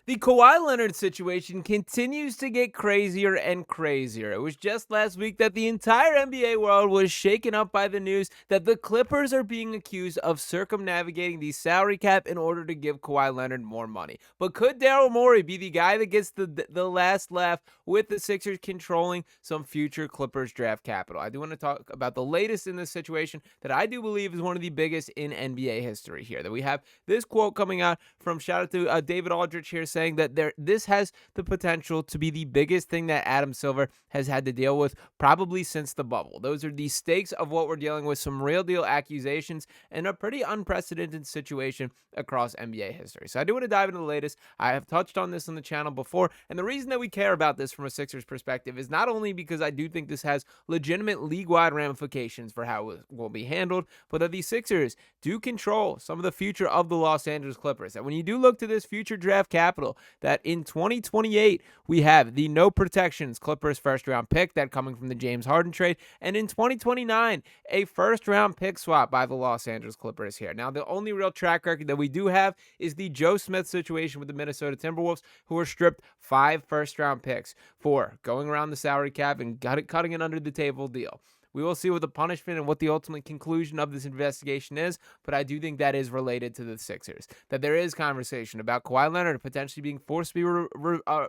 The Kawhi Leonard situation continues to get crazier and crazier. It was just last week that the entire NBA world was shaken up by the news that the Clippers are being accused of circumnavigating the salary cap in order to give Kawhi Leonard more money. But could Daryl Morey be the guy that gets the last laugh with the Sixers controlling some future Clippers draft capital? I do want to talk about the latest in this situation that I do believe is one of the biggest in NBA history here. That we have this quote coming out from, shout out to David Aldrich here, saying that this has the potential to be the biggest thing that Adam Silver has had to deal with probably since the bubble. Those are the stakes of what we're dealing with, some real deal accusations and a pretty unprecedented situation across NBA history. So I do want to dive into the latest. I have touched on this on the channel before, and the reason that we care about this from a Sixers perspective is not only because I do think this has legitimate league-wide ramifications for how it will be handled, but that the Sixers do control some of the future of the Los Angeles Clippers. And when you do look to this future draft capital, that in 2028, we have the no protections Clippers first round pick, that coming from the James Harden trade. And in 2029, a first round pick swap by the Los Angeles Clippers here. Now, the only real track record that we do have is the Joe Smith situation with the Minnesota Timberwolves, who were stripped 5 first round picks for going around the salary cap and cutting an under the table deal. We will see what the punishment and what the ultimate conclusion of this investigation is, but I do think that is related to the Sixers. That there is conversation about Kawhi Leonard potentially being forced to be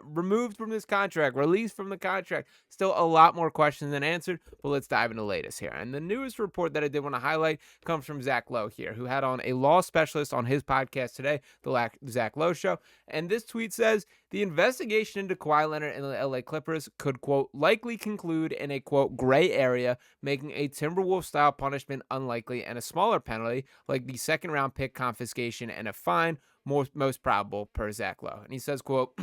removed from this contract, released from the contract. Still a lot more questions than answered, but let's dive into the latest here. And the newest report that I did want to highlight comes from Zach Lowe here, who had on a law specialist on his podcast today, the Zach Lowe Show. And this tweet says, the investigation into Kawhi Leonard and the LA Clippers could, quote, likely conclude in a, quote, gray area, making a Timberwolves-style punishment unlikely and a smaller penalty, like the second-round pick confiscation and a fine, most probable, per Zach Lowe. And he says, quote,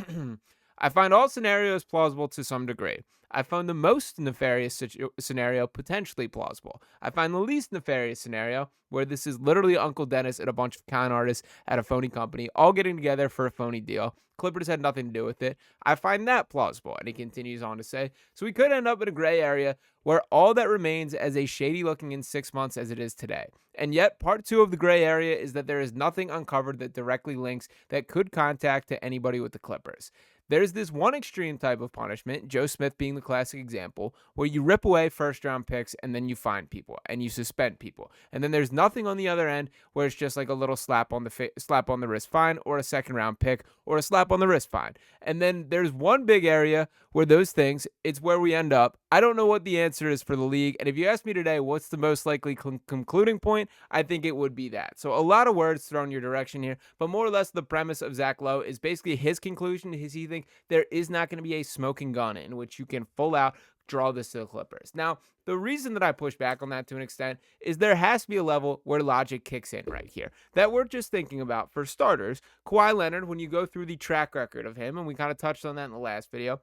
I find all scenarios plausible to some degree. I found the most nefarious scenario potentially plausible. I find the least nefarious scenario, where this is literally Uncle Dennis and a bunch of con artists at a phony company all getting together for a phony deal. Clippers had nothing to do with it. I find that plausible. And he continues on to say, so we could end up in a gray area where all that remains as a shady looking in 6 months as it is today. And yet, part 2 of the gray area is that there is nothing uncovered that directly links that could contact to anybody with the Clippers. There's this one extreme type of punishment, Joe Smith being the classic example, where you rip away first-round picks and then you fine people and you suspend people. And then there's nothing on the other end where it's just like a little slap on the wrist fine, or a second-round pick, or a slap on the wrist fine. And then there's one big area where those things, it's where we end up. I don't know what the answer is for the league. And if you ask me today, what's the most likely concluding point, I think it would be that. So a lot of words thrown your direction here, but more or less the premise of Zach Lowe is basically his conclusion is he thinks there is not going to be a smoking gun in which you can full out draw this to the Clippers. Now, the reason that I push back on that to an extent is there has to be a level where logic kicks in right here that we're just thinking about. For starters, Kawhi Leonard, when you go through the track record of him, and we kind of touched on that in the last video,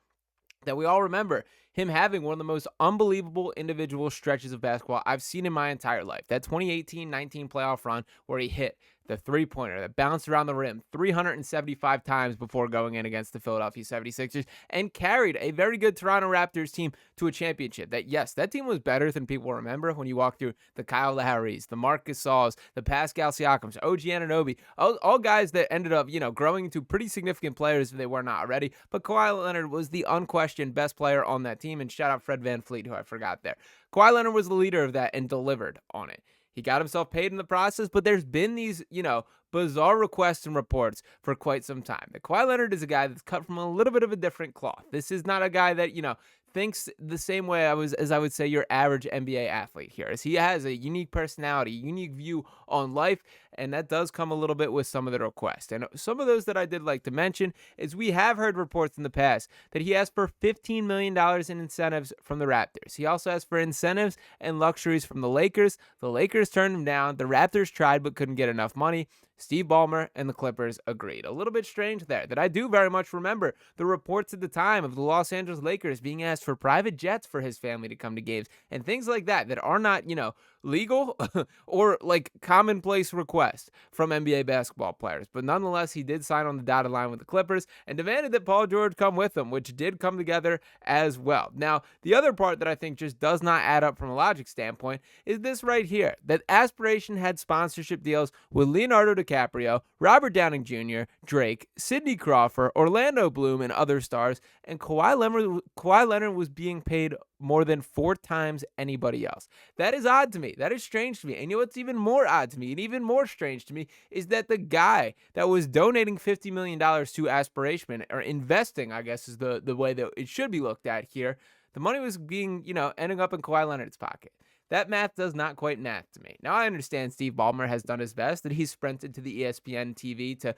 that we all remember him having one of the most unbelievable individual stretches of basketball I've seen in my entire life. That 2018-19 playoff run where he hit the three-pointer that bounced around the rim 375 times before going in against the Philadelphia 76ers and carried a very good Toronto Raptors team to a championship. That, yes, that team was better than people remember when you walk through the Kyle Lowrys, the Marc Gasols, the Pascal Siakams, OG Anunoby, all guys that ended up, growing into pretty significant players if they were not already. But Kawhi Leonard was the unquestioned best player on that team, and shout out Fred VanVleet, who I forgot there. Kawhi Leonard was the leader of that and delivered on it. He got himself paid in the process, but there's been these, bizarre requests and reports for quite some time. That Kawhi Leonard is a guy that's cut from a little bit of a different cloth. This is not a guy that, thinks the same way as I would say your average NBA athlete here. As he has a unique personality, unique view on life, and that does come a little bit with some of the requests. And some of those that I did like to mention is we have heard reports in the past that he asked for $15 million in incentives from the Raptors. He also asked for incentives and luxuries from the Lakers. The Lakers turned him down. The Raptors tried but couldn't get enough money. Steve Ballmer and the Clippers agreed. A little bit strange there, that I do very much remember the reports at the time of the Los Angeles Lakers being asked for private jets for his family to come to games and things like that are not, legal or like commonplace request from NBA basketball players. But nonetheless, he did sign on the dotted line with the Clippers and demanded that Paul George come with him, which did come together as well. Now, the other part that I think just does not add up from a logic standpoint is this right here, that Aspiration had sponsorship deals with Leonardo DiCaprio, Robert Downing Jr., Drake, Sidney Crawford, Orlando Bloom, and other stars, and Kawhi Leonard was being paid more than 4 times anybody else. That is odd to me. That is strange to me. And you know what's even more odd to me and even more strange to me is that the guy that was donating $50 million to Aspiration, or investing, I guess is the way that it should be looked at here, the money was being, ending up in Kawhi Leonard's pocket. That math does not quite math to me. Now, I understand Steve Ballmer has done his best, that he's sprinted to the ESPN TV to,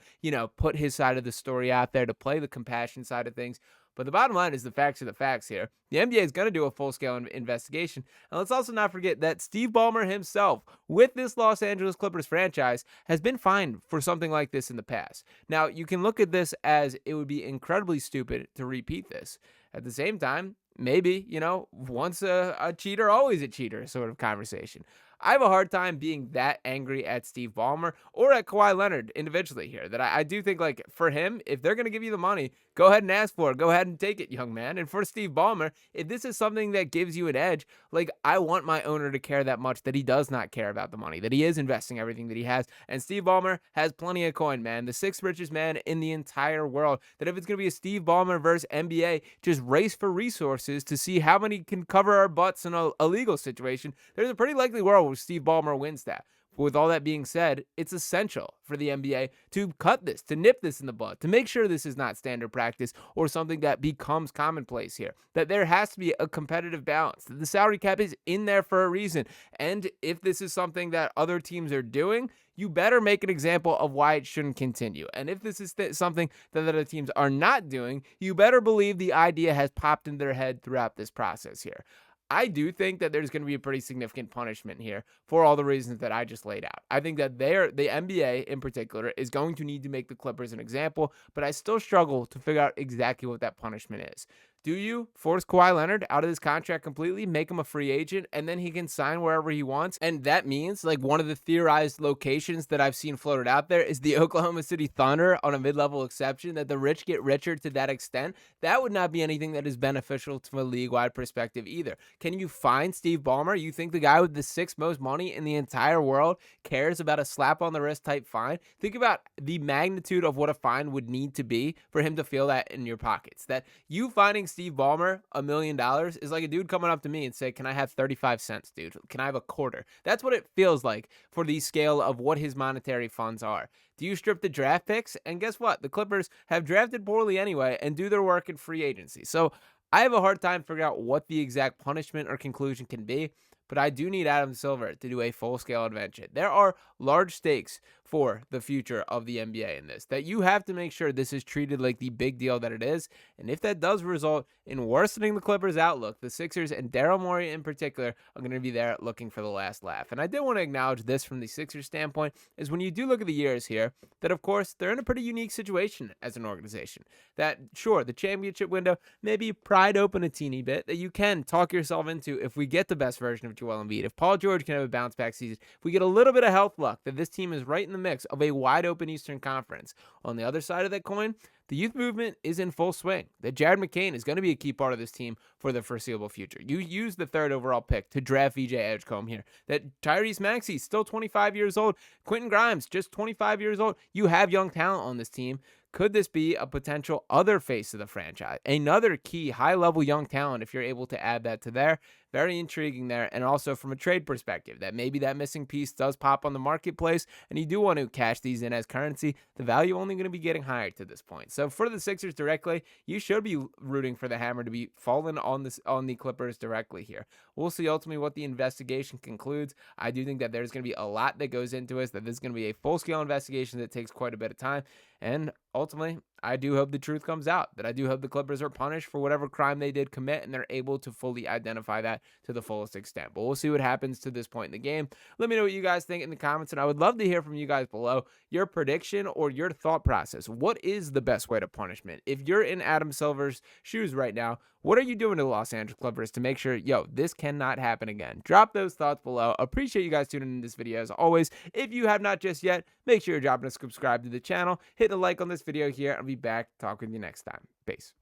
put his side of the story out there, to play the compassion side of things. But the bottom line is the facts are the facts here. The NBA is going to do a full-scale investigation. And let's also not forget that Steve Ballmer himself, with this Los Angeles Clippers franchise, has been fined for something like this in the past. Now, you can look at this as it would be incredibly stupid to repeat this. At the same time, maybe, once a cheater, always a cheater sort of conversation. I have a hard time being that angry at Steve Ballmer or at Kawhi Leonard individually here, that I do think, like, for him, if they're going to give you the money, go ahead and ask for it. Go ahead and take it, young man. And for Steve Ballmer, if this is something that gives you an edge, like, I want my owner to care that much that he does not care about the money, that he is investing everything that he has. And Steve Ballmer has plenty of coin, man. The 6th richest man in the entire world. That if it's going to be a Steve Ballmer versus NBA, just race for resources to see how many can cover our butts in a legal situation, there's a pretty likely world where Steve Ballmer wins that. But with all that being said, it's essential for the NBA to cut this, to nip this in the bud, to make sure this is not standard practice or something that becomes commonplace here. That there has to be a competitive balance, that the salary cap is in there for a reason. And if this is something that other teams are doing, you better make an example of why it shouldn't continue. And if this is something that other teams are not doing, you better believe the idea has popped into their head throughout this process here. I do think that there's going to be a pretty significant punishment here for all the reasons that I just laid out. I think that the NBA in particular is going to need to make the Clippers an example, but I still struggle to figure out exactly what that punishment is. Do you force Kawhi Leonard out of this contract completely, make him a free agent, and then he can sign wherever he wants? And that means, like, one of the theorized locations that I've seen floated out there is the Oklahoma City Thunder on a mid-level exception, that the rich get richer to that extent. That would not be anything that is beneficial to a league-wide perspective either. Can you fine Steve Ballmer? You think the guy with the 6th most money in the entire world cares about a slap-on-the-wrist type fine? Think about the magnitude of what a fine would need to be for him to feel that in your pockets. That you finding Steve Ballmer $1 million is like a dude coming up to me and say, can I have 35 cents, dude? Can I have a quarter? That's what it feels like for the scale of what his monetary funds are. Do you strip the draft picks? And guess what? The Clippers have drafted poorly anyway and do their work in free agency. So I have a hard time figuring out what the exact punishment or conclusion can be, but I do need Adam Silver to do a full-scale intervention. There are large stakes for the future of the NBA in this, that you have to make sure this is treated like the big deal that it is. And if that does result in worsening the Clippers' outlook, the Sixers and Daryl Morey in particular are going to be there looking for the last laugh. And I did want to acknowledge this from the Sixers standpoint, is when you do look at the years here, that of course they're in a pretty unique situation as an organization. That sure, the championship window may be pried open a teeny bit, that you can talk yourself into if we get the best version of Joel Embiid, if Paul George can have a bounce back season, if we get a little bit of health luck, that this team is right in the mix of a wide open Eastern Conference. On the other side of that coin, the youth movement is in full swing. That Jared McCain is going to be a key part of this team for the foreseeable future. You use the 3rd overall pick to draft VJ Edgecombe here. That Tyrese Maxey, still 25 years old. Quentin Grimes, just 25 years old. You have young talent on this team. Could this be a potential other face of the franchise? Another key high-level young talent if you're able to add that to there. Very intriguing there. And also from a trade perspective, that maybe that missing piece does pop on the marketplace and you do want to cash these in as currency. The value only going to be getting higher to this point. So for the Sixers directly, you should be rooting for the hammer to be falling on the Clippers directly here. We'll see ultimately what the investigation concludes. I do think that there's going to be a lot that goes into it, that this is going to be a full-scale investigation that takes quite a bit of time. And ultimately, I do hope the truth comes out, that I do hope the Clippers are punished for whatever crime they did commit and they're able to fully identify that that to the fullest extent. But we'll see what happens to this point in the game. Let me know what you guys think in the comments, and I would love to hear from you guys below your prediction or your thought process. What is the best way to punishment? If you're in Adam Silver's shoes right now, what are you doing to the Los Angeles Clippers to make sure, this cannot happen again? Drop those thoughts below. Appreciate you guys tuning in this video as always. If you have not just yet, make sure you're dropping a subscribe to the channel. Hit a like on this video here. I'll be back to talk with you next time. Peace.